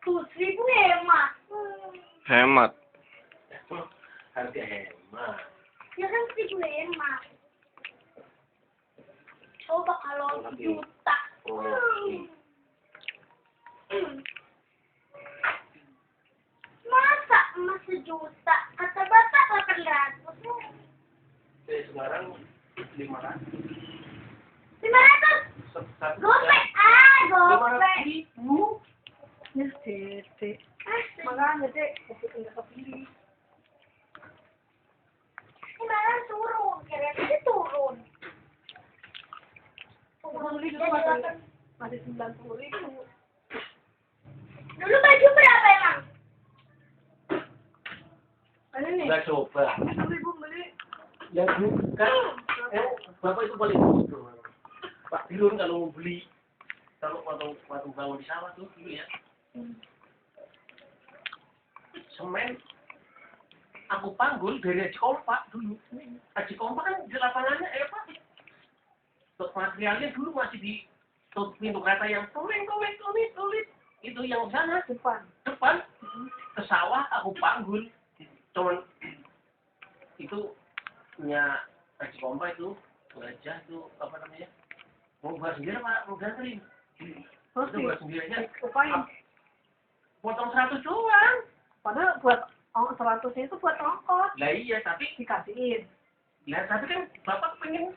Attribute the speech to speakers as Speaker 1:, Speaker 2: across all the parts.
Speaker 1: Tuh, 1.000 hemat.
Speaker 2: Hemat.
Speaker 3: Harga hemat.
Speaker 1: Ya kan 1.000 hemat. Coba kalau juta. Masa emas 1 juta? Kata bapak 800.
Speaker 3: Sekarang 500.
Speaker 1: 500? Gopek, gopek.
Speaker 3: 500.000.
Speaker 4: Ya, Dek. Makanya, Dek, aku nggak kepilih.
Speaker 1: Kemarin turun, kira-kira turun.
Speaker 4: Beli dulu masih 90.000.
Speaker 1: Dulu baju berapa emang?
Speaker 4: Ada nih.
Speaker 3: Nggak coba.
Speaker 4: Tapi Ibu beli.
Speaker 3: Yang bukan. Bapak itu paling bodoh. Pak Dirun kalau mau beli, kalau waktu bangun di sawah tuh dulu ya. Semen aku panggul dari Haji Kompak dulu. Haji Kompak kan di lapangannya apa? Untuk materialnya dulu masih di pintu kereta yang tulit. Itu yang sana depan ke sawah aku panggul. Cuman itu punya Haji Kompak itu gajah tuh apa namanya? Mau buat sendiri Pak, mau ganterin. Itu buat sendiri aja.
Speaker 4: Upain.
Speaker 3: Potong 100 doang.
Speaker 4: Padahal buat 100-nya itu buat ongkos.
Speaker 3: Lah iya, tapi
Speaker 4: Dikasihin.
Speaker 3: ya tapi kan Bapak pengen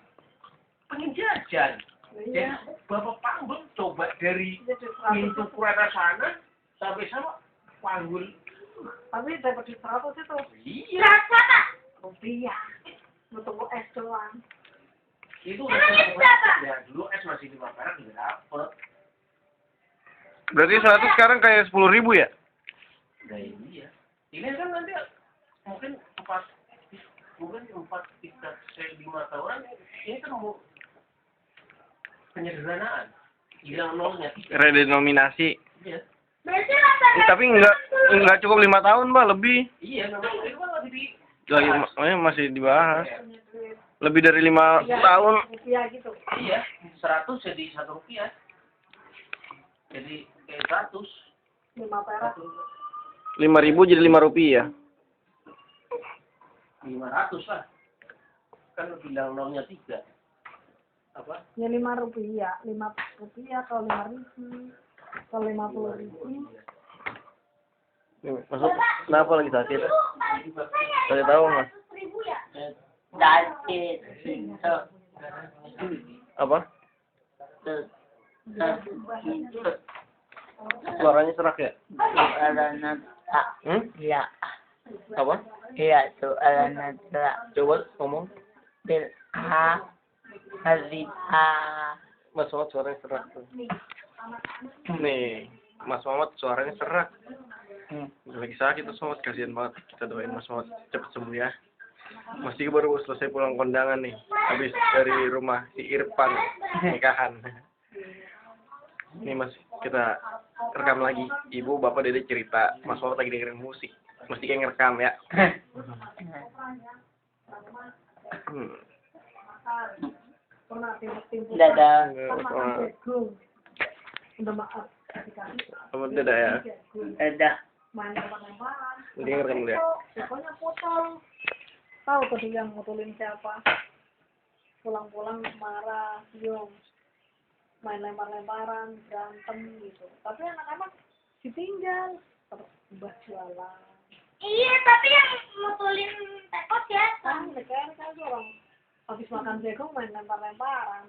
Speaker 3: jajan.
Speaker 4: Iya.
Speaker 3: Jadi Bapak panggul coba dari
Speaker 4: Jadi
Speaker 3: pintu
Speaker 4: 100.
Speaker 3: kereta sana sampai sana panggul.
Speaker 4: Tapi dapat di 100 itu.
Speaker 3: Iya.
Speaker 1: Berapa?
Speaker 4: Rupiah. Untuk es doang.
Speaker 3: Itu
Speaker 1: Emang itu berapa?
Speaker 3: ya dulu es masih 5 perak juga dapet.
Speaker 2: Berarti 100 sekarang kayak 10.000 ya?
Speaker 3: Nah iya. Ini kan nanti mungkin 4 kita 5 tahunan ini kan mau penyederhanaan. Hilang nolnya.
Speaker 2: Redenominasi.
Speaker 3: Iya.
Speaker 1: Berarti 800.
Speaker 2: Tapi enggak cukup 5 tahun, Mbak, lebih.
Speaker 3: Iya, memang itu kan lagi
Speaker 2: Masih dibahas. Lebih dari 5 tahun.
Speaker 4: Rupiah gitu.
Speaker 3: iya, 100 jadi 1 rupiah. Jadi kayak 100.
Speaker 4: 5 perak.
Speaker 2: 5.000 jadi 5 rupiah.
Speaker 3: 500 lah. Kan bilang nolnya 3. Apa?
Speaker 4: Ya 5 rupiah. 5 rupiah kalau 5.000. Kalau 50.000.
Speaker 2: Masuk, kenapa lagi sakit? Saya tahu, Mas.
Speaker 1: 100.000 ya?
Speaker 2: Apa? Suaranya serak ya?
Speaker 5: Ya,
Speaker 2: Apa?
Speaker 5: iya soalan adalah
Speaker 2: Coba ngomong.
Speaker 5: Haliha.
Speaker 2: Mas Muhammad suaranya serak tuh. Nih, Mas Muhammad suaranya serak. Lagi sakit Mas Muhammad, kasihan banget. Kita doain Mas Muhammad cepat sembuh ya. Mas Diki baru selesai pulang kondangan nih. Habis dari rumah si Irfan nikahan. Nih Mas, kita rekam lagi. Ibu, bapak, dede cerita. Mas Muhammad lagi dengerin musik. Mas Diki ngerekam ya.
Speaker 4: Pernah timpuk-timpuk.
Speaker 5: Dadah.
Speaker 4: Kan makan jagung. Udah maaf. Dikasih.
Speaker 2: Apa tidak ya?
Speaker 4: Jagung.
Speaker 5: Dadah.
Speaker 4: Main lempar-lemparan.
Speaker 2: Dia ngerekam dulu ya.
Speaker 4: Pokoknya potong. Tahu tadi yang mutulin siapa? Pulang-pulang marah, cium. Main lempar-lemparan, berantem gitu. Tapi anak-anak ditinggal. Terus ubah jualan.
Speaker 1: Iya, tapi yang mutulin tekot ya.
Speaker 4: Kan mereka kan orang habis makan jagung main lempar-lemparan.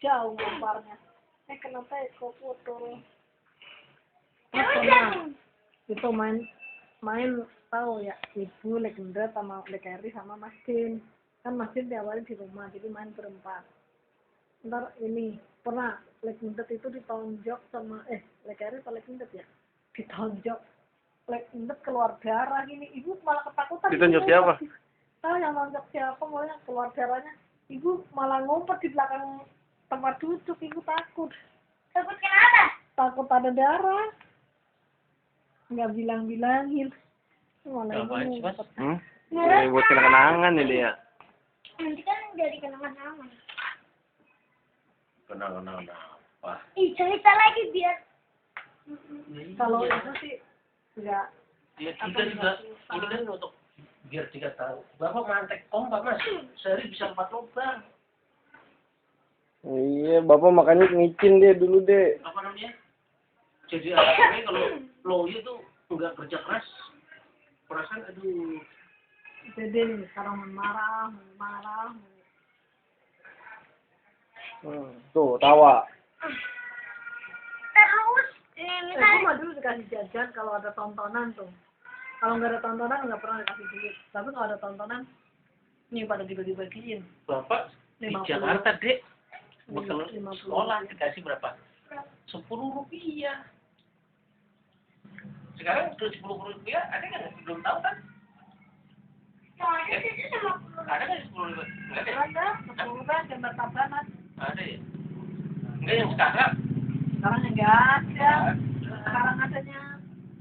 Speaker 4: Jauh lemparnya. Kena teko putul.
Speaker 1: Emang
Speaker 4: Itu main tahu ya, ibu legenda sama Lekeri sama Mas Din. Kan Mas Din tiap hari di rumah, jadi main berempat. Ntar ini pernah legenda itu ditonjok sama Lekeri atau legenda ya, ditonjok. Legenda keluar darah gini, ibu malah ketakutan.
Speaker 2: Ditonjok siapa?
Speaker 4: Tahu yang nonjok siapa, maunya keluar darahnya. Ibu malah ngumpet di belakang tempat duduk, ibu takut.
Speaker 1: Takut kenapa?
Speaker 4: Takut ada darah. Nggak bilang-bilangin. Malah ibu
Speaker 3: Ngapain sih, Mas?
Speaker 4: ngumpet.
Speaker 2: Ini buat kenang-kenangan ya dia.
Speaker 1: Nanti kan jadi kenangan-kenangan.
Speaker 3: Kenal apa?
Speaker 1: Ih, cerita lagi biar
Speaker 4: Kalau itu sih enggak
Speaker 3: Ya tiga juga ini kan untuk biar 3 tahun. Bapak mantek kompak mas, sehari bisa 4 lubang.
Speaker 2: Iya, Bapak makanya ngicin deh dulu deh.
Speaker 3: Apa namanya? Jadi akhirnya kalau loyo tuh nggak kerja keras, perasaan aduh.
Speaker 4: jadi nih sekarang marah.
Speaker 2: Tuh, tawa.
Speaker 1: Terus ini
Speaker 4: Aku mah dulu dikasih jajan kalau ada tontonan tuh. Kalau nggak ada tontonan nggak pernah dikasih duit. Tapi kalau ada tontonan, nih pada dibagi-bagiin.
Speaker 3: Bapak di
Speaker 4: 50.
Speaker 3: Jakarta dek, bekal
Speaker 4: 50.
Speaker 3: sekolah dikasih berapa? 10 rupiah. Sekarang udah 10 rupiah, ada nggak? Belum tahu kan?
Speaker 1: soalnya itu sama
Speaker 3: Ada nggak 10 rupiah? Nggak ada.
Speaker 4: Ada 10 kan gambar tabranan.
Speaker 3: Ada ya? Enggak yang sekarang.
Speaker 4: Sekarang nggak ada. Sekarang adanya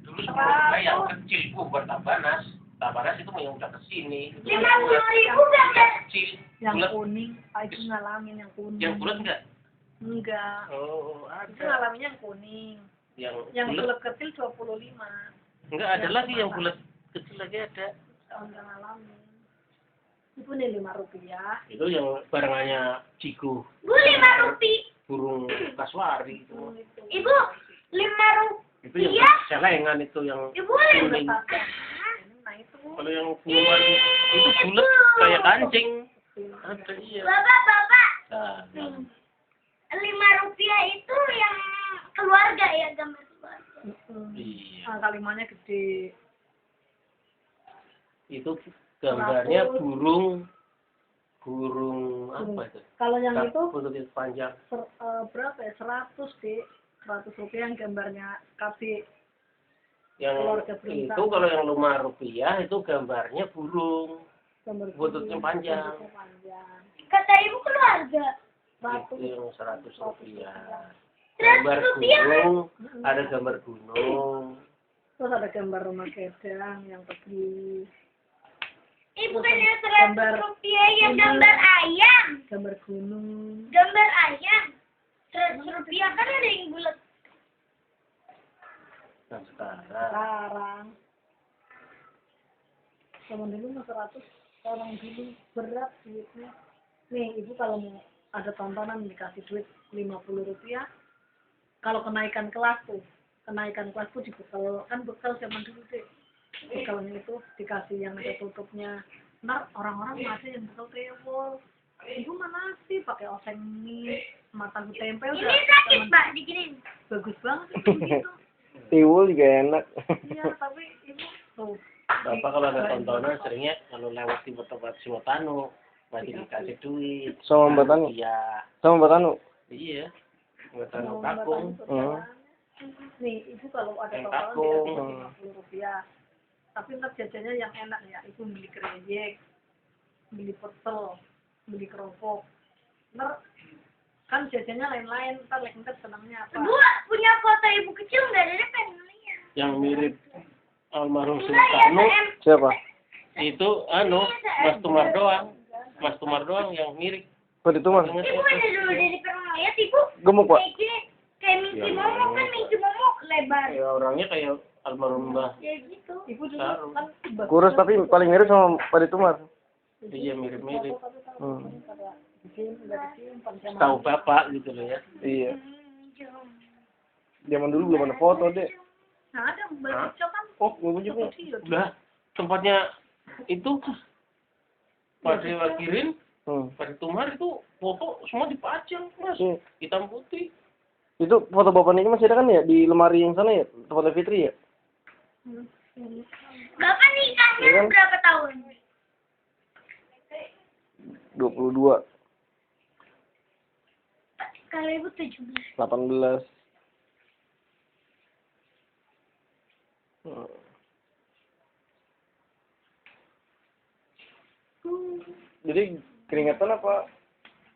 Speaker 3: Dulu 10 rupiah yang kecil buat Tabanas. Tabanas itu yang udah kesini.
Speaker 1: 50.000 kan ya?
Speaker 3: Kecil.
Speaker 4: yang
Speaker 3: Bulat.
Speaker 4: kuning. Aku ngalamin yang kuning.
Speaker 3: Yang bulat enggak?
Speaker 4: Enggak.
Speaker 3: Oh,
Speaker 4: Itu
Speaker 3: ada.
Speaker 4: ngalamin yang kuning. Yang
Speaker 3: bulat.
Speaker 4: bulat kecil 25.
Speaker 3: Enggak ada lagi yang bulat kecil lagi ada.
Speaker 4: Enggak ngalamin. Itu nih 5 rupiah.
Speaker 3: Itu yang barengannya Ciku,
Speaker 1: Bu 5 rupiah.
Speaker 3: burung kasuari itu.
Speaker 1: Ibu 5 rupiah.
Speaker 3: Itu yang
Speaker 1: Iya.
Speaker 3: celengan itu yang
Speaker 1: Ibu
Speaker 3: kuning.
Speaker 4: Nah itu.
Speaker 3: Kalau yang keluar itu bulat kayak kancing. Ada iya.
Speaker 1: Bapak.
Speaker 3: Nah, yang
Speaker 1: 5 rupiah itu yang keluarga ya, gambar keluarga.
Speaker 3: iya.
Speaker 4: Angka 5-nya gede.
Speaker 3: Itu gambarnya burung apa itu?
Speaker 4: Kalau yang itu
Speaker 3: Buntutnya panjang.
Speaker 4: berapa ya? 100 deh. 100 rupiah yang gambarnya KB.
Speaker 3: Yang
Speaker 4: Keluarga berusaha.
Speaker 3: itu kalau yang 5 rupiah itu gambarnya burung.
Speaker 4: Gambar
Speaker 3: Buntutnya panjang.
Speaker 4: buntutnya panjang.
Speaker 1: Kata ibu keluarga.
Speaker 4: 100.
Speaker 3: Itu yang 100 rupiah.
Speaker 1: 100
Speaker 3: Gambar
Speaker 1: rupiah.
Speaker 3: gunung, ada gambar gunung.
Speaker 4: Terus ada gambar rumah gedang yang pergi.
Speaker 1: Ibu kan yang
Speaker 4: Gambar.
Speaker 1: 100 rupiah yang gambar ayam.
Speaker 4: Gambar gunung.
Speaker 1: Gambar ayam. 100 rupiah kan ada yang bulat.
Speaker 3: Dan sekarang
Speaker 4: Sekarang. Zaman dulu mah 100. Orang dulu berat duitnya. Nih ibu kalau mau ada tontonan dikasih duit 50 rupiah. Kalau kenaikan kelas tuh dibekal, kan bekal zaman dulu deh. Bekalnya itu dikasih yang ada tutupnya. Ntar orang-orang masih yang bekal tewol. Ibu mana sih pakai oseng mie, mata tempe udah.
Speaker 1: Ini sakit, Mbak, diginiin.
Speaker 4: Bagus banget itu gitu.
Speaker 2: Tiwul juga enak.
Speaker 4: Iya, tapi ibu tuh.
Speaker 3: Bapak kalau ada tontonan seringnya kalau lewat di tempat Simotanu masih dikasih duit.
Speaker 2: Sama Mbak Tanu?
Speaker 3: Iya.
Speaker 2: Sama Mbak Tanu.
Speaker 3: Iya. Mbak Tanu
Speaker 4: Mau
Speaker 3: Kakung.
Speaker 4: batang nih ibu kalau ada
Speaker 3: Yang
Speaker 4: tontonan
Speaker 3: kakung.
Speaker 4: dikasih 50 rupiah. Tapi ntar jajannya yang enak ya, ibu beli kerejek, beli pecel, beli kerupuk. Ntar kan jajannya lain-lain, ntar senangnya apa?
Speaker 1: Ibu punya foto ibu kecil nggak ada pengen lihat.
Speaker 3: Yang mirip almarhum
Speaker 1: Enggak ya,
Speaker 3: Sultanu
Speaker 2: Siapa?
Speaker 3: itu Mas Tumar doang. Mas Tumar doang yang mirip.
Speaker 2: Kok itu Mas?
Speaker 1: Ibu ada dulu dari pernah lihat ibu.
Speaker 2: Gemuk, Pak.
Speaker 1: Kayak gini, kayak Minci
Speaker 3: Ya,
Speaker 1: Momo kan Minci Momo lebar.
Speaker 3: Ya orangnya kayak almarhum Mbah.
Speaker 1: Ya gitu.
Speaker 4: Ibu dulu
Speaker 3: Saru.
Speaker 4: kan
Speaker 2: Kurus tapi paling mirip sama Pak Tumar.
Speaker 3: Iya mirip-mirip.
Speaker 4: bikin udah disimpan sama
Speaker 3: Tahu bapak gitu loh ya.
Speaker 2: Iya. Zaman dulu belum ada foto, Dek.
Speaker 4: nah ada mbak Ico kan
Speaker 2: Oh, gue juga.
Speaker 4: video
Speaker 3: Udah tempatnya itu Pak Dewa Kirin, Pak Tumar itu foto semua dipajang mas,
Speaker 2: Iya.
Speaker 3: hitam putih.
Speaker 2: Itu foto Bapak Niki masih ada kan ya di lemari yang sana ya? Tempatnya Fitri ya?
Speaker 1: Bapak nikahnya
Speaker 2: Iya kan?
Speaker 1: berapa tahun?
Speaker 2: 22,
Speaker 1: Kalau ibu 17.
Speaker 2: 18. Jadi keringetan apa?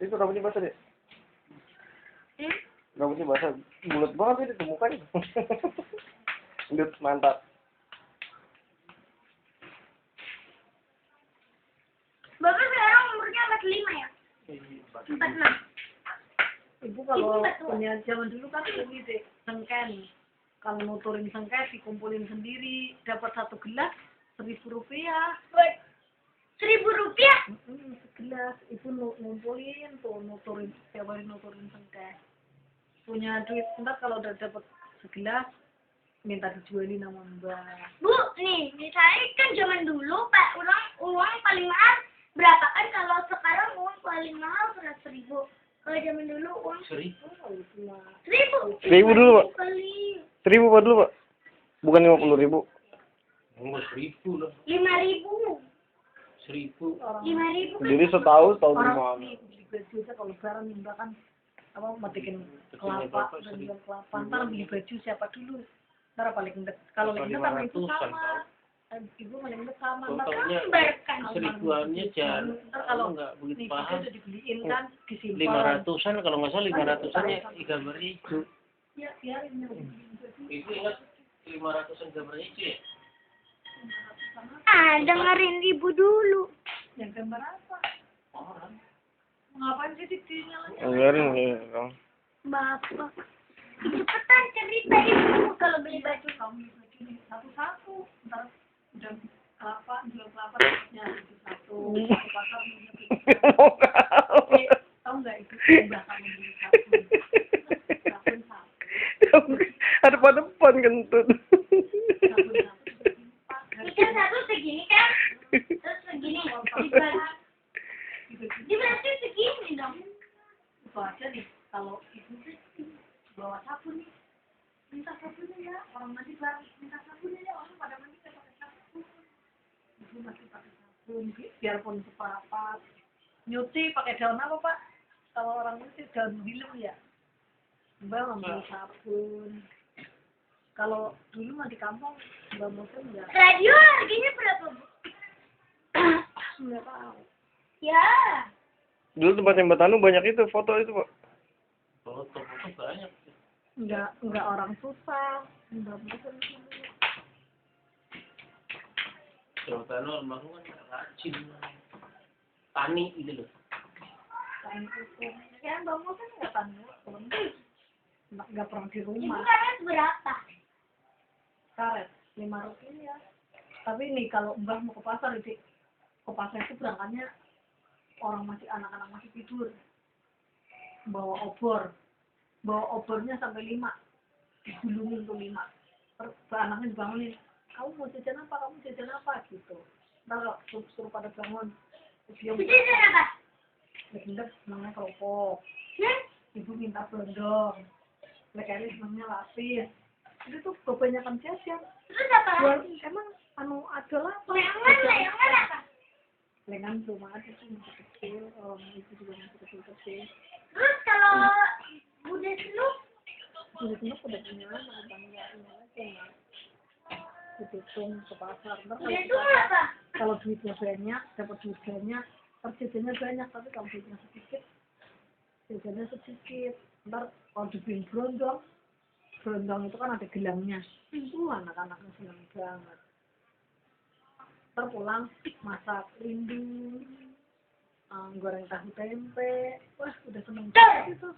Speaker 2: Itu rambutnya basah deh. Rambutnya basah, bulat banget ya ditemukannya. Gendut, mantap.
Speaker 1: Bapak sekarang umurnya 45 ya? 46.
Speaker 4: ibu kalau
Speaker 1: Ibu nggak tua.
Speaker 4: punya zaman dulu kan ini deh cengken Kalau nuturin sengket dikumpulin sendiri, dapat 1 gelas Rp1.000.
Speaker 1: Buat Rp1.000.
Speaker 4: Segelas itu ngumpulin tuh nuturin tiap hari nuturin sengket. Punya duit ntar kalau udah dapat segelas minta dijualin sama Mbak.
Speaker 1: Bu, nih, misalnya kan zaman dulu Pak, uang paling mahal berapa kan? Kalau sekarang uang paling mahal 100.000. Kalau zaman dulu uang
Speaker 3: 1.000.
Speaker 1: 1.000.
Speaker 2: 1.000 dulu, Pak.
Speaker 1: Paling
Speaker 2: 1.000 Pak dulu, Pak. Bukan 50.000.
Speaker 3: Enggak 1.000 lah.
Speaker 1: 5.000.
Speaker 3: 1.000.
Speaker 1: 5.000 kan?
Speaker 2: Jadi setahun
Speaker 4: Orang
Speaker 2: mahal.
Speaker 4: beli baju aja kalau lebaran nih Mbak kan apa matikin kelapa dan jual kelapa. Ntar beli baju siapa dulu? Ntar paling deket. Kalau paling deket sama ibu
Speaker 3: 500-an
Speaker 4: sama. Ibu paling deket sama. Ntar
Speaker 3: Totalnya
Speaker 1: Berkan.
Speaker 3: 1.000-annya jangan.
Speaker 4: Ntar kalau
Speaker 3: Nggak begitu
Speaker 4: nih
Speaker 3: paham.
Speaker 4: baju udah dibeliin kan disimpan.
Speaker 3: 500-an kalau nggak salah 500-annya gambar hijau.
Speaker 4: Ya biarin ya dibeliin baju.
Speaker 3: Ibu ingat 500-an gambar hijau ya?
Speaker 1: Ah, dengerin ibu dulu.
Speaker 4: Yang gambar apa?
Speaker 3: Orang.
Speaker 4: Ngapain sih dinyalain?
Speaker 2: Enggak nih, Kang.
Speaker 1: Bapak. Cepetan cerita ibu kalau beli baju.
Speaker 4: Kamu beli baju nih satu-satu. Ntar udah kelapa jual kelapa nyari itu satu. Ke pasar punya tahu nggak itu udah kamu beli satu. Sabun satu.
Speaker 2: Ada pada depan kentut.
Speaker 4: Sabun satu.
Speaker 1: Ini kan satu segini kan? Terus segini. Diberarti segini dong.
Speaker 4: Itu aja nih kalau ibu sih bawa sabun nih. Minta sabunnya ya, orang mandi bareng minta sabunnya ya, orang pada mandi nggak pakai sabun. Ibu masih pakai sabun, biarpun seprapat. Nyuci pakai daun apa Pak? Kalau orang nyuci daun bilu ya. Mbak ngambil sabun. Kalau dulu mah di kampung Mbak Musim nggak
Speaker 1: Radio harganya berapa, Bu?
Speaker 4: nggak tahu.
Speaker 1: Ya.
Speaker 2: Dulu tempatnya Mbak Tanu banyak itu foto itu, Pak.
Speaker 3: Foto-foto banyak.
Speaker 4: Nggak orang susah. Mbak Musim
Speaker 3: Terutama almarhum kan rajin. Tani gitu loh.
Speaker 4: kain kusum. Ya Mbak Musim nggak tahu. Nggak pernah di
Speaker 1: Ibu
Speaker 4: rumah.
Speaker 1: karet berapa?
Speaker 4: Karet Rp5. Tapi nih kalau Mbah mau ke pasar itu ke pasar itu berangkatnya orang masih anak-anak masih tidur, bawa obornya sampai 5, digulungin tuh 5, terus anaknya dibangunin, kamu mau jajan apa gitu, ntar suruh pada bangun, dia
Speaker 1: Itu berapa?
Speaker 4: Legendek senangnya keropok, ibu minta blondong, Lekeri senangnya lapis, itu tuh kebanyakan jajan.
Speaker 1: Terus apa lagi?
Speaker 4: Emang ada lah apa?
Speaker 1: Layangan apa?
Speaker 4: Lengan cuma ada sih masih kecil, orang itu juga masih kecil.
Speaker 1: Terus kalau Bude Snoop?
Speaker 4: Udah udah punya anak, tangga lagi ya. Dihitung ke pasar. Ntar
Speaker 1: Bude Snoop apa?
Speaker 4: kalau duitnya banyak, dapat duit banyak, jajannya banyak, tapi kalau duitnya sedikit, jajannya sedikit. Ntar kalau dibeliin berondong itu kan ada gelangnya. Anak-anaknya senang banget. Ntar pulang masak rindu, goreng tahu tempe, wah udah seneng banget itu.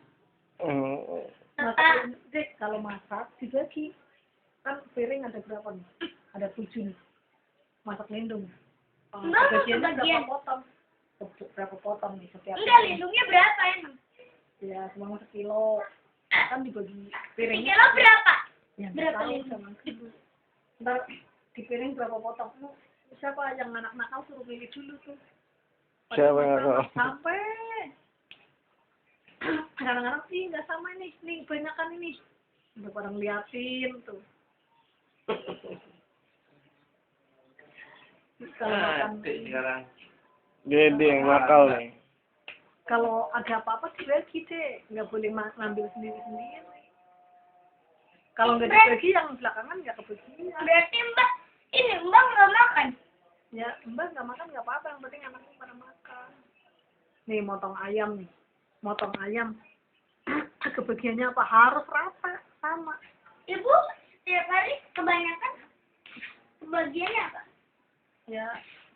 Speaker 4: Masak deh kalau masak dibagi, kan piring ada berapa nih? Ada 7 nih. Masak lindung. Bagiannya berapa potong nih setiap.
Speaker 1: Enggak, lindungnya berapa emang?
Speaker 4: Ya cuma 1 kilo. Kan dibagi piringnya.
Speaker 1: Kilo berapa?
Speaker 4: Ya,
Speaker 1: Berapa
Speaker 4: tahu
Speaker 1: lindung?
Speaker 4: sama ibu. Ntar di piring berapa potong? Siapa yang anak nakal suruh pilih dulu tuh.
Speaker 2: Siapa yang nakal?
Speaker 4: Sampai kadang-kadang sih nggak sama nih banyakan ini. Udah pada ngeliatin tuh. Kalau makan
Speaker 3: Sekarang.
Speaker 2: Gede yang nakal nih.
Speaker 4: kalau ada apa-apa dibagi deh, nggak boleh ngambil sendiri-sendiri. Kalau nggak dibagi yang belakangan nggak kebagian.
Speaker 1: Berarti Mbak nggak makan?
Speaker 4: Ya, Mbak nggak makan nggak apa-apa, yang penting anaknya pada makan. Nih, motong ayam. Kebagiannya apa? Harus rata, sama.
Speaker 1: Ibu setiap hari kebanyakan kebagiannya apa?
Speaker 4: Ya,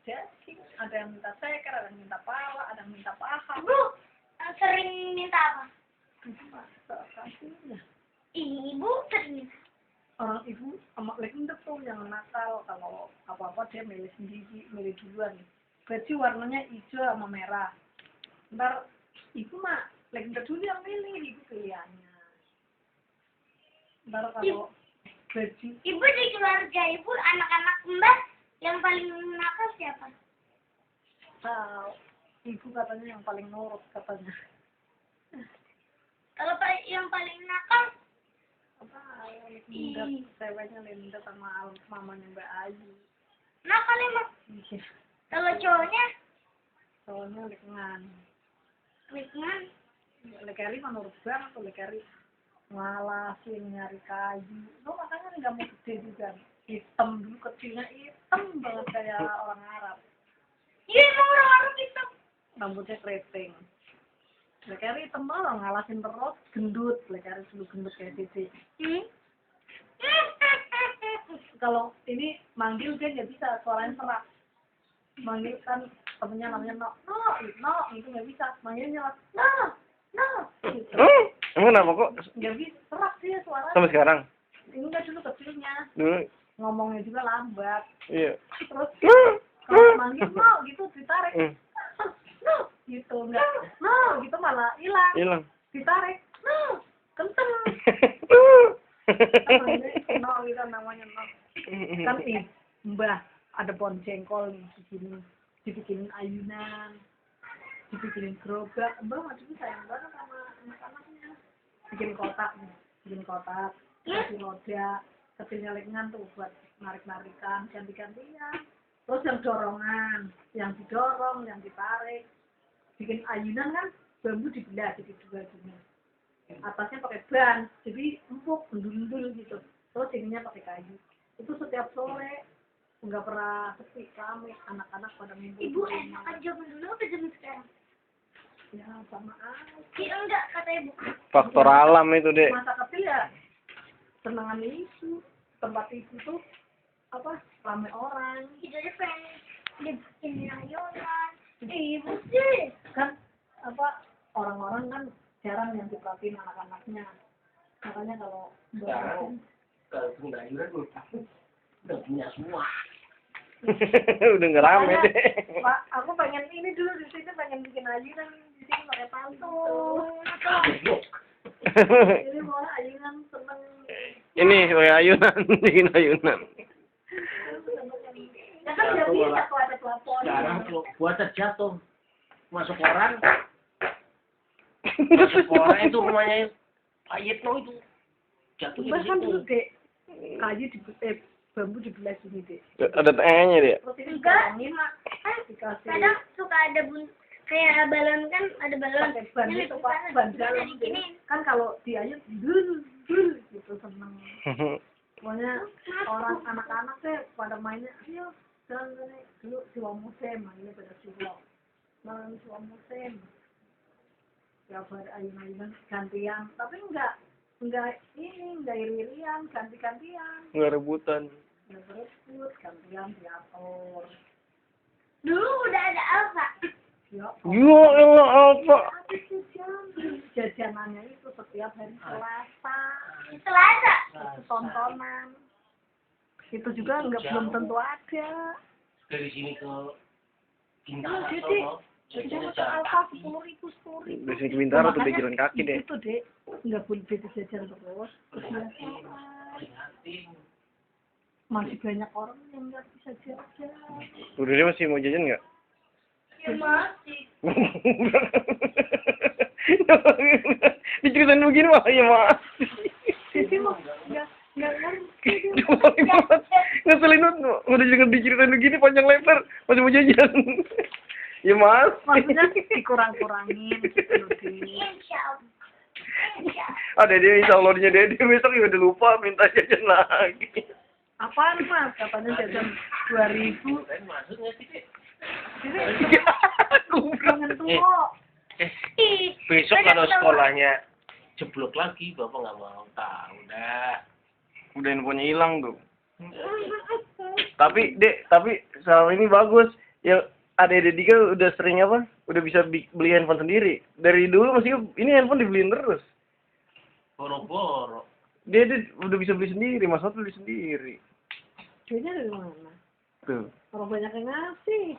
Speaker 4: daging. Ada yang minta ceker, ada yang minta pala, ada yang minta paha.
Speaker 1: Ibu sering minta apa?
Speaker 4: Kasihnya.
Speaker 1: Ibu sering minta.
Speaker 4: orang ibu sama legenda tuh yang nakal, kalau apa-apa dia milih sendiri, milih duluan. Baju warnanya hijau sama merah. Ntar ibu mah legenda dulu yang milih, ibu pilihannya. Ntar kalau baju
Speaker 1: Ibu di keluarga ibu, anak-anak mbak yang paling nakal siapa?
Speaker 4: ibu katanya yang paling nurut katanya.
Speaker 1: Kalau yang paling nakal,
Speaker 4: Apa Linda, ceweknya Linda sama mamanya Mbak Ayu.
Speaker 1: nakal emang.
Speaker 4: Iya,
Speaker 1: Kalau cowoknya,
Speaker 4: soalnya lengan.
Speaker 1: lingkungan.
Speaker 4: Lekeri menurut banget tuh Lekeri ngalasin nyari kayu. Lo makanya nggak mau gede juga. Hitam dulu kecilnya hitam banget kayak orang Arab.
Speaker 1: Iya emang orang-orang itu.
Speaker 4: Rambutnya keriting. Lekeri hitam banget ngalasin terus gendut. Lekeri dulu gendut kayak Cici.
Speaker 1: Hmm?
Speaker 4: Kalau ini manggil dia nggak bisa, suaranya serak. Manggil kan temennya namanya no itu nggak bisa. Manggilnya no gitu.
Speaker 2: Emang kenapa kok
Speaker 4: Nggak bisa, serak dia suaranya.
Speaker 2: sampai sekarang?
Speaker 4: Ini nggak dulu kecilnya,
Speaker 2: Dulu,
Speaker 4: ngomongnya juga lambat.
Speaker 2: iya.
Speaker 4: Terus kalau manggil no gitu ditarik,
Speaker 2: Hmm,
Speaker 4: no gitu nggak, no gitu malah hilang,
Speaker 2: hilang.
Speaker 4: ditarik, no kenceng. Kan manggilnya no gitu namanya no. Kan mbah ada pohon jengkol nih dibikinin ayunan, dibikinin gerobak. Mbah masih sayang banget sama anak-anaknya. Bikin kotak, kasih roda, kecilnya lengan tuh buat narik-narikan, ganti-gantian. Terus yang dorongan, yang didorong, yang ditarik. Bikin ayunan kan bambu dibelah jadi dua gini. Atasnya pakai ban, jadi empuk, bendul-bendul gitu. Terus ininya pakai kayu. Itu setiap sore nggak pernah sepi, rame anak-anak pada ngumpul.
Speaker 1: Ibu enak aja dulu apa zaman sekarang?
Speaker 4: Ya sama aja.
Speaker 1: Iya enggak kata ibu.
Speaker 2: Faktor alam itu, Dek.
Speaker 4: Masa kecil ya senangan itu, tempat itu tuh apa rame orang.
Speaker 1: Itu aja pengen dibikin ayunan. Ibu sih.
Speaker 4: Kan apa orang-orang kan jarang yang diperhatiin anak-anaknya. Makanya kalau
Speaker 3: Sekarang kalau punya ayunan udah punya semua.
Speaker 2: Udah nggak rame, Dek.
Speaker 4: Pak, aku pengen ini dulu di sini, pengen bikin ayunan di sini pakai pantun. Jadi mau ayunan seneng.
Speaker 2: Ini kayak ayunan, bikin ayunan.
Speaker 4: Ya kan udah bisa kalau ada pelapon.
Speaker 3: Sekarang kalau buat terjatuh masuk koran, masuk koran itu rumahnya Pak Yitno itu jatuh di
Speaker 4: Bahkan dulu
Speaker 3: situ.
Speaker 4: dek kayu di bambu dibelah sini dek.
Speaker 2: Ada tengahnya, Dek.
Speaker 4: Terus ini
Speaker 1: Enggak.
Speaker 4: dikorongin mak, dikasih
Speaker 1: Kadang suka ada kayak balon kan, ada balon.
Speaker 4: pakai ban
Speaker 1: Yang
Speaker 4: itu
Speaker 1: di
Speaker 4: pak,
Speaker 1: sana,
Speaker 4: ban
Speaker 1: bisa
Speaker 4: jalan.
Speaker 1: dibikinin.
Speaker 4: Kan kalau diayun dul gitu seneng. Pokoknya orang anak-anak deh pada mainnya, ayo jalan sini dulu siwa musim, mainnya pada siwa. Main siwa musim. Tiap hari ayun-ayunan gantian, tapi enggak iri-irian, ganti-gantian.
Speaker 2: Nggak rebutan.
Speaker 4: Enggak berebut, gantian diatur.
Speaker 1: Dulu udah ada Alfa.
Speaker 4: Ya,
Speaker 2: Ya elah, apa?
Speaker 4: jajanannya itu setiap hari Selasa.
Speaker 1: Selasa.
Speaker 4: Itu tontonan. Itu juga belum tentu ada.
Speaker 3: Dari sini ke
Speaker 4: Iya,
Speaker 3: Bintara
Speaker 4: jadi
Speaker 3: Sono,
Speaker 4: jadi
Speaker 3: jajannya
Speaker 4: masuk
Speaker 3: jalan
Speaker 4: alfa
Speaker 3: kaki.
Speaker 4: 10.000.
Speaker 2: Dari sini ke Bintara tuh udah jalan kaki, Dek.
Speaker 4: Itu dek nggak boleh beda jajan terus.
Speaker 3: Prihatin,
Speaker 4: Kebiasaan.
Speaker 3: prihatin.
Speaker 4: Masih banyak orang yang nggak bisa jajan.
Speaker 2: Udah dia masih mau jajan nggak?
Speaker 1: Ya masih.
Speaker 2: Diceritain begini mah, ya mas.
Speaker 4: Jadi mah nggak ngerti.
Speaker 2: Ngeselin banget, udah jangan diceritain begini panjang lebar, masih mau jajan. Ya mas.
Speaker 4: Maksudnya dikurang-kurangin gitu loh dek.
Speaker 1: Insya Allah. Insya Allah.
Speaker 2: Ada dia, insya Allah Dede besok ya udah lupa minta jajan lagi.
Speaker 4: Apaan mas? Katanya jajan 2.000.
Speaker 3: Kan maksudnya sih, Dek.
Speaker 4: Jadi jangan tua.
Speaker 1: Ih,
Speaker 3: Besok
Speaker 1: udah
Speaker 3: kalau
Speaker 1: tahu.
Speaker 3: sekolahnya jeblok lagi, Bapak nggak mau tahu dah.
Speaker 2: Udah infonya hilang tuh. Tapi selama ini bagus. Ya ada Dika udah sering apa? Udah bisa beli handphone sendiri. Dari dulu masih ini handphone dibeliin terus.
Speaker 3: Boro-boro.
Speaker 2: Dede udah bisa beli sendiri, Mas Ot beli sendiri.
Speaker 4: Duitnya dari mana?
Speaker 2: Tuh.
Speaker 4: Orang banyak yang ngasih.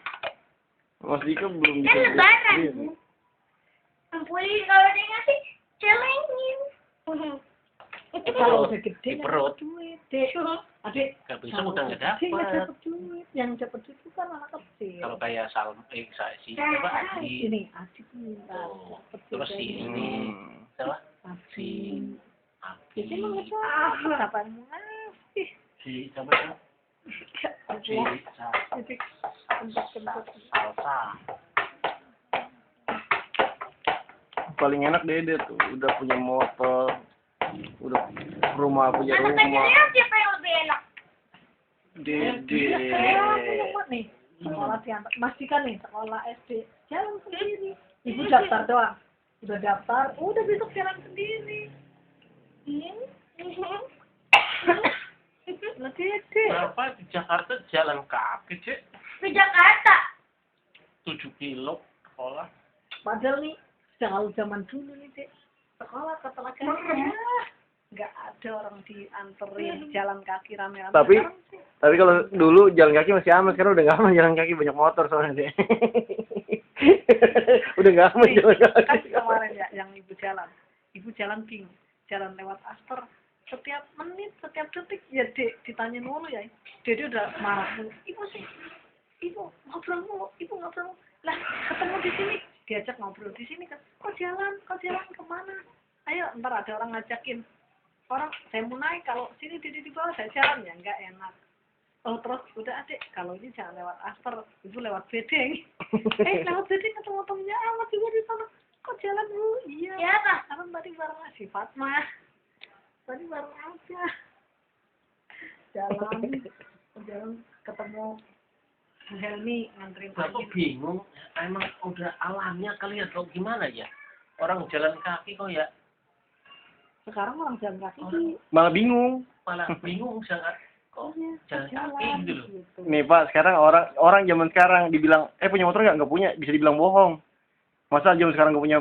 Speaker 2: Mas Dika belum bisa
Speaker 1: Kan
Speaker 2: beli
Speaker 1: lebaran.
Speaker 2: sendiri.
Speaker 1: Kumpulin kalau dia ngasih, celengin.
Speaker 4: Kalau udah gede
Speaker 3: Di
Speaker 4: nggak
Speaker 3: perut.
Speaker 4: dapat duit, Dek. Adik,
Speaker 3: Gak bisa
Speaker 4: kalau
Speaker 3: udah nggak
Speaker 4: gede nggak
Speaker 3: dapat.
Speaker 4: dapat duit. Yang dapat duit itu kan anak kecil.
Speaker 3: Kalau kayak si apa Adi,
Speaker 4: Ini adik minta.
Speaker 3: Oh, terus si ini,
Speaker 2: Hmm.
Speaker 3: siapa?
Speaker 4: Adik.
Speaker 3: Abi,
Speaker 4: Jadi emang nggak siapa yang mau ngasih?
Speaker 3: si siapa ya? Si
Speaker 4: Jadi kentut-kentut.
Speaker 3: Salsa.
Speaker 2: Paling enak Dede tuh, udah punya motor, udah rumah punya
Speaker 1: Anak
Speaker 2: rumah.
Speaker 1: kecilnya siapa yang lebih enak?
Speaker 2: Dede.
Speaker 4: Sekolah nih, sekolah diantar. Mas Dika nih, sekolah SD. Jalan sendiri. Ibu daftar doang. Udah daftar, udah besok jalan sendiri. Lah Dede.
Speaker 3: Berapa di Jakarta jalan kaki, Cek?
Speaker 1: Di Jakarta.
Speaker 3: 7 kilo sekolah.
Speaker 4: Padahal nih, kalau zaman dulu nih, Dek. Sekolah ke Telaga. Nggak ada orang dianterin jalan kaki rame-rame.
Speaker 2: Tapi
Speaker 4: Sekarang sih,
Speaker 2: tapi kalau dulu jalan kaki masih aman, sekarang udah nggak aman jalan kaki, banyak motor soalnya deh. Udah nggak aman
Speaker 4: nih,
Speaker 2: jalan
Speaker 4: kan
Speaker 2: kaki.
Speaker 4: kemarin ya yang ibu jalan. Ibu jalan bingung. Jalan lewat Aster. Setiap menit, setiap detik, ya Dek, ditanya mulu ya. Dede udah marah mulu. Ibu sih, ibu ngobrol mulu, ibu ngobrol mulu. Lah, ketemu di sini, diajak ngobrol di sini kan. Kok jalan kemana? Ayo, ntar ada orang ngajakin. Orang, saya mau naik, kalau sini Dede di bawah, saya jalan ya, nggak enak. Oh, terus udah Adik, kalau ini jangan lewat Aster, ibu lewat bedeng. Lewat bedeng ketemu temennya amat juga di sana. Kok jalan Bu? Iya.
Speaker 1: Siapa?
Speaker 4: Karena tadi bareng si Fatma. Tadi bareng aja. Jalan ketemu Bu Helmi nganterin
Speaker 3: Aku
Speaker 4: Ayin.
Speaker 3: bingung, emang udah alamnya kali ya, atau gimana ya? Orang jalan kaki kok ya
Speaker 4: Sekarang orang jalan kaki sih.
Speaker 2: Malah bingung.
Speaker 3: malah bingung sangat kok jalan kaki gitu loh.
Speaker 4: gitu.
Speaker 2: Nih Pak, sekarang orang zaman sekarang dibilang, punya motor nggak punya, bisa dibilang bohong. Masa zaman sekarang nggak punya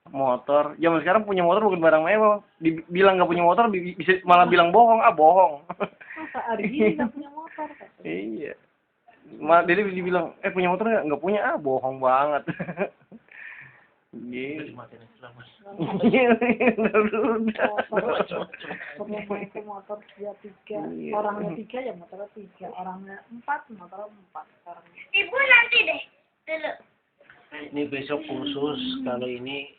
Speaker 2: motor? Zaman sekarang punya motor bukan barang mewah. Dibilang nggak punya motor, bisa malah bilang bohong, bohong.
Speaker 4: Masa hari ini nggak punya motor?
Speaker 2: Iya. Jadi dibilang, punya motor nggak punya, bohong banget.
Speaker 3: Itu
Speaker 2: Gitu.
Speaker 3: dimatiin Islam, Mas.
Speaker 4: Sebelum main ke motor 2-3,
Speaker 2: Iya.
Speaker 4: orangnya 3 ya motornya 3, orangnya 4 motornya 4 sekarang.
Speaker 1: Ibu nanti deh. Dulu.
Speaker 3: Ini besok khusus kalau ini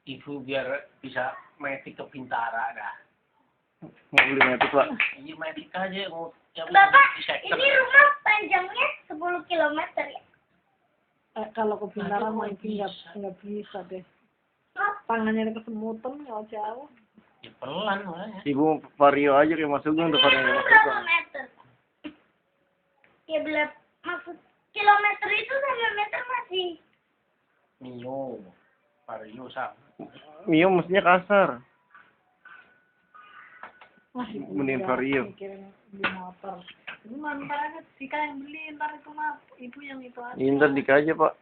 Speaker 3: ibu biar bisa metik ke Bintara dah.
Speaker 2: Mau beli metik Pak.
Speaker 3: Iya metik aja mau yang
Speaker 1: Bapak,
Speaker 3: di sector.
Speaker 1: ini rumah panjangnya 10 kilometer ya?
Speaker 4: Kalau ke Bintara
Speaker 3: Aduh,
Speaker 4: mungkin
Speaker 3: bisa.
Speaker 4: nggak bisa deh.
Speaker 1: Oh,
Speaker 4: Tangannya kesemutan kalau jauh.
Speaker 3: Ya pelan makanya.
Speaker 2: Ibu vario aja kayak Mas Sugeng tuh vario
Speaker 1: ini
Speaker 2: Mas
Speaker 1: berapa
Speaker 2: Sugeng.
Speaker 1: meter? Ya maksud kilometer itu sama meter masih.
Speaker 3: Mio, Vario sama.
Speaker 2: Mio mestinya kasar.
Speaker 4: Wah, ibu
Speaker 2: Mending
Speaker 4: udah
Speaker 2: Vario.
Speaker 4: mikirin beli motor. Ini ntar aja Dika yang beli, ntar itu mah ibu yang itu aja.
Speaker 2: Inter Dika aja Pak.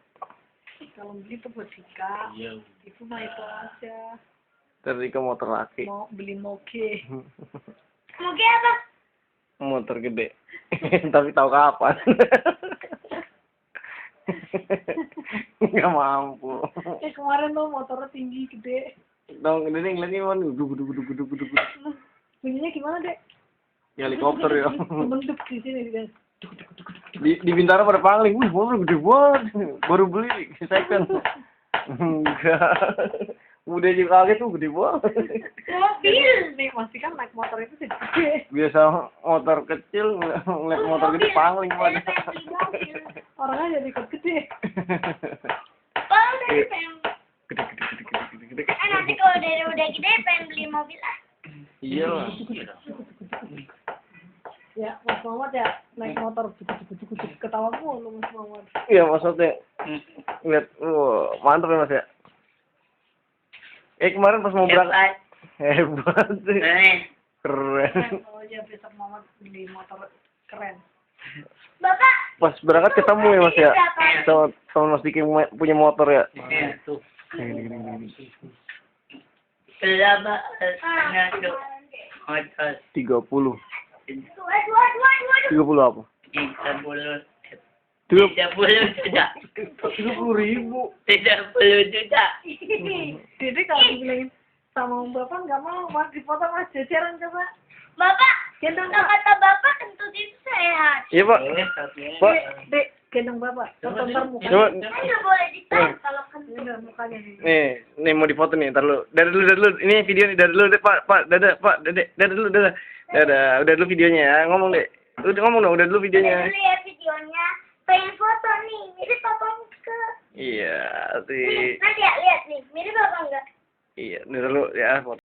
Speaker 4: Kalau beli itu buat Dika,
Speaker 3: Iya.
Speaker 4: ibu mah itu aja.
Speaker 2: Ntar Dika motor laki.
Speaker 4: Mau beli moge.
Speaker 1: Mungkin apa?
Speaker 2: Motor gede. Tapi tahu kapan. Nggak mampu.
Speaker 4: Kemarin tuh motornya tinggi gede.
Speaker 2: Dong, ini ngeliatnya mana? Duduk.
Speaker 4: Bunyinya gimana dek?
Speaker 2: Ya, helikopter ya.
Speaker 4: Menduk di sini kan.
Speaker 2: Di Bintara pada pangling. Wih, motor gede banget. Baru beli second. Enggak. Udah juga kaget tuh gede banget.
Speaker 1: Mobil.
Speaker 4: Nih masih kan naik motor itu sih gede.
Speaker 2: Biasa motor kecil ngeliat motor gede pangling pada.
Speaker 1: Mobil.
Speaker 4: Orangnya jadi ikut gede.
Speaker 1: Kalau dari pengen,
Speaker 2: Gede.
Speaker 1: nanti kalau dari udah gede pengen beli mobil ah.
Speaker 2: Iya lah.
Speaker 4: Ya Mas Muhammad ya naik motor ketawa mulu Mas Muhammad.
Speaker 2: Iya maksudnya lihat, mantap ya Mas ya. Kemarin pas mau berangkat hebat sih. Keren.
Speaker 4: Oh ya besok Muhammad beli motor keren.
Speaker 1: Bapak.
Speaker 2: Pas berangkat ketemu ya Mas ya. Sama Mas Diki punya motor ya.
Speaker 3: Itu.
Speaker 5: Berapa?
Speaker 1: Ah,
Speaker 5: motor
Speaker 2: 30.
Speaker 1: Waduh.
Speaker 2: 30 apa?
Speaker 5: 30
Speaker 2: 30
Speaker 5: juta.
Speaker 2: 30.000.
Speaker 5: 30 juta.
Speaker 4: Jadi kalau dibilangin sama bapak nggak mau mas dipoto mas jajaran coba.
Speaker 1: Bapak,
Speaker 4: Gendong
Speaker 1: kalau
Speaker 4: pak.
Speaker 1: kata bapak kentut itu sehat.
Speaker 2: Iya, Pak. Pak.
Speaker 4: Dek, gendong bapak. Foto ntar muka.
Speaker 2: Coba
Speaker 1: Kan nggak boleh dites kalau kentut.
Speaker 4: Udah mukanya nih.
Speaker 2: nih mau difoto nih, ntar lu. Dari dulu. Ini video nih, dari dulu deh, Pak, dadah, Pak, dadah dulu, dadah. Dadah, udah dulu videonya ya. Ngomong deh. Udah ngomong dong, udah dulu
Speaker 1: Udah
Speaker 2: videonya.
Speaker 1: dulu ya videonya. Pengen foto nih, mirip papa enggak?
Speaker 2: Iya,
Speaker 1: Nih,
Speaker 2: sih.
Speaker 1: nanti ya lihat nih, mirip papa enggak?
Speaker 2: Iya, nih dulu ya, foto.